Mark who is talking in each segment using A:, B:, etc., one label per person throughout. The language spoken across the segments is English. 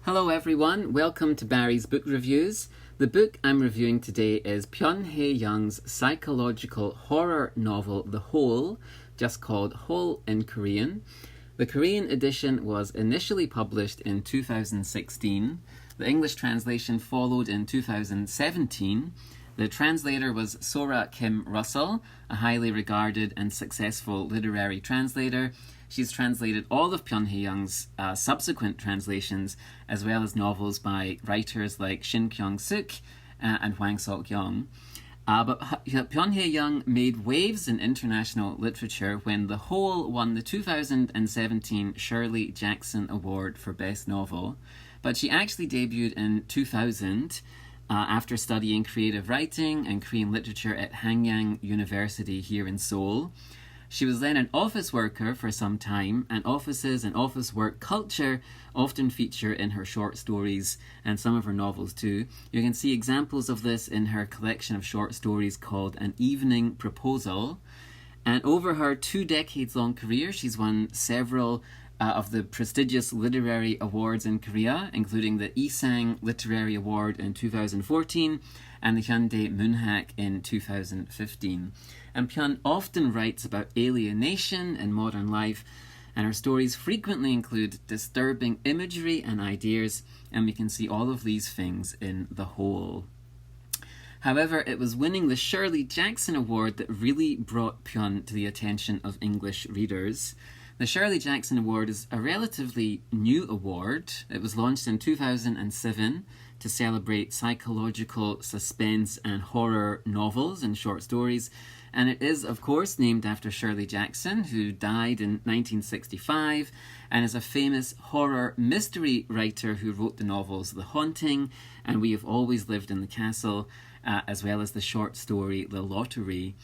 A: Hello everyone, welcome to Barry's Book Reviews. The book I'm reviewing today is Pyun Hye-young's psychological horror novel The Hole, just called Hole in Korean. The Korean edition was initially published in 2016. The English translation followed in 2017. The translator was Sora Kim Russell, a highly regarded and successful literary translator. She's translated all of Pyun Hye-young's subsequent translations, as well as novels by writers like Shin Kyung-suk and Hwang Sok-young. But Pyun Hye-young made waves in international literature when The Hole won the 2017 Shirley Jackson Award for Best Novel. But she actually debuted in 2000 after studying creative writing and Korean literature at Hanyang University here in Seoul. She was then an office worker for some time, and offices and office work culture often feature in her short stories and some of her novels too. You can see examples of this in her collection of short stories called An Evening Proposal. And over her 2 decades-long career, she's won several of the prestigious literary awards in Korea, including the Isang Literary Award in 2014 and the Hyundai Moonhak in 2015. And Pyun often writes about alienation in modern life, and her stories frequently include disturbing imagery and ideas, and we can see all of these things in The Hole. However, it was winning the Shirley Jackson Award that really brought Pyun to the attention of English readers. The Shirley Jackson Award is a relatively new award. It was launched in 2007 to celebrate psychological suspense and horror novels and short stories. And it is, of course, named after Shirley Jackson, who died in 1965 and is a famous horror mystery writer who wrote the novels The Haunting and We Have Always Lived in the Castle, as well as the short story The Lottery.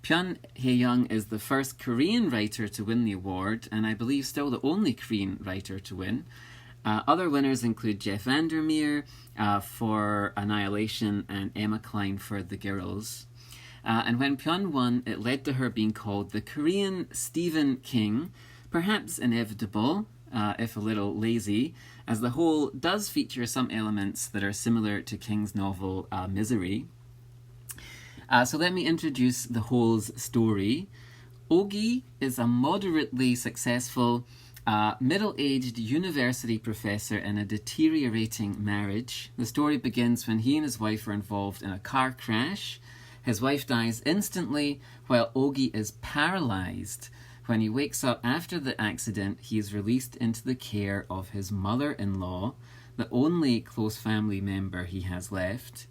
A: Pyun Hye-young is the first Korean writer to win the award, and I believe still the only Korean writer to win. Other winners include Jeff Vandermeer for Annihilation and Emma Cline for The Girls. And when Pyun won, it led to her being called the Korean Stephen King, perhaps inevitable, if a little lazy, as The Hole does feature some elements that are similar to King's novel Misery. So let me introduce The Hole's story. Oghi is a moderately successful middle-aged university professor in a deteriorating marriage. The story begins when he and his wife are involved in a car crash. His wife dies instantly while Oghi is paralyzed. When he wakes up after the accident, he is released into the care of his mother-in-law, the only close family member he has left.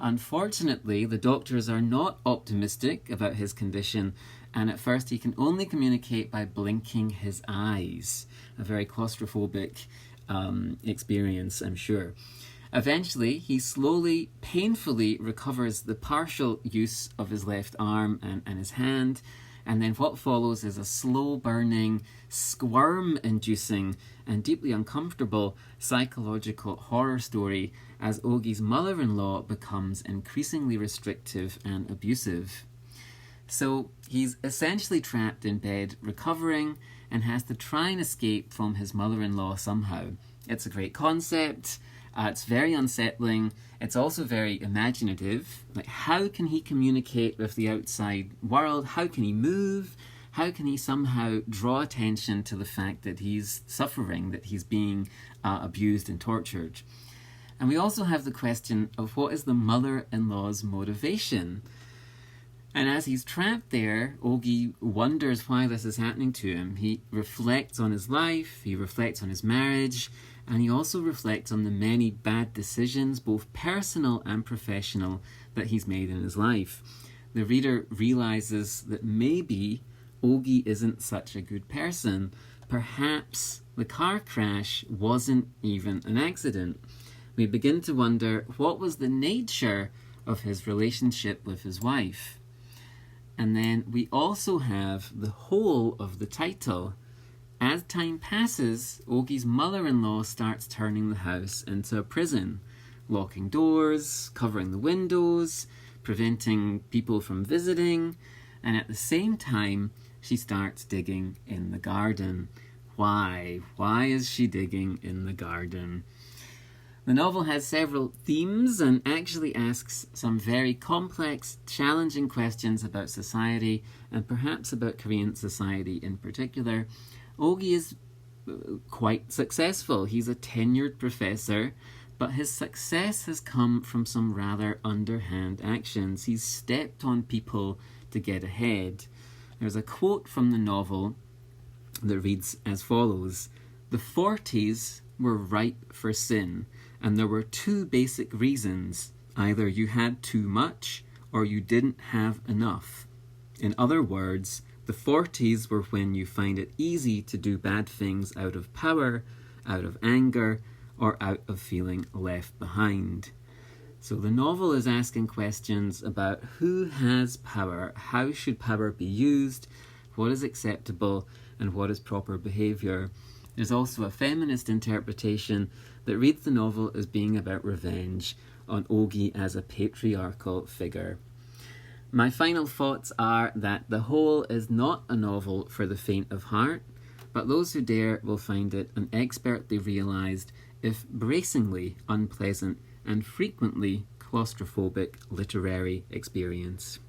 A: Unfortunately, the doctors are not optimistic about his condition, and at first he can only communicate by blinking his eyes. A very claustrophobic experience, I'm sure. Eventually, he slowly, painfully recovers the partial use of his left arm and his hand, and then what follows is a slow-burning, squirm-inducing, and deeply uncomfortable psychological horror story as Oghi's mother-in-law becomes increasingly restrictive and abusive. So he's essentially trapped in bed, recovering, and has to try and escape from his mother-in-law somehow. It's a great concept. It's very unsettling. It's also very imaginative. Like, how can he communicate with the outside world? How can he move? How can he somehow draw attention to the fact that he's suffering, that he's being abused and tortured? And we also have the question of what is the mother-in-law's motivation? And as he's trapped there, Oghi wonders why this is happening to him. He reflects on his life, he reflects on his marriage, and he also reflects on the many bad decisions, both personal and professional, that he's made in his life. The reader realizes that maybe Oghi isn't such a good person. Perhaps the car crash wasn't even an accident. We begin to wonder what was the nature of his relationship with his wife. And then we also have the whole of the title. As time passes, Oghi's mother-in-law starts turning the house into a prison, locking doors, covering the windows, preventing people from visiting, and at the same time, she starts digging in the garden. why. Why is she digging in the garden? The novel has several themes and actually asks some very complex, challenging questions about society and perhaps about Korean society in particular. Oghi is quite successful. He's a tenured professor, but his success has come from some rather underhand actions. He's stepped on people to get ahead. There's a quote from the novel that reads as follows: "The 40s were ripe for sin, and there were two basic reasons. Either you had too much or you didn't have enough. In other words, the 40s were when you find it easy to do bad things out of power, out of anger, or out of feeling left behind." So the novel is asking questions about who has power, how should power be used, what is acceptable, and what is proper behaviour. There's also a feminist interpretation that reads the novel as being about revenge on Oghi as a patriarchal figure. My final thoughts are that The Whole is not a novel for the faint of heart, but those who dare will find it an expertly realised, if bracingly unpleasant and frequently claustrophobic literary experience.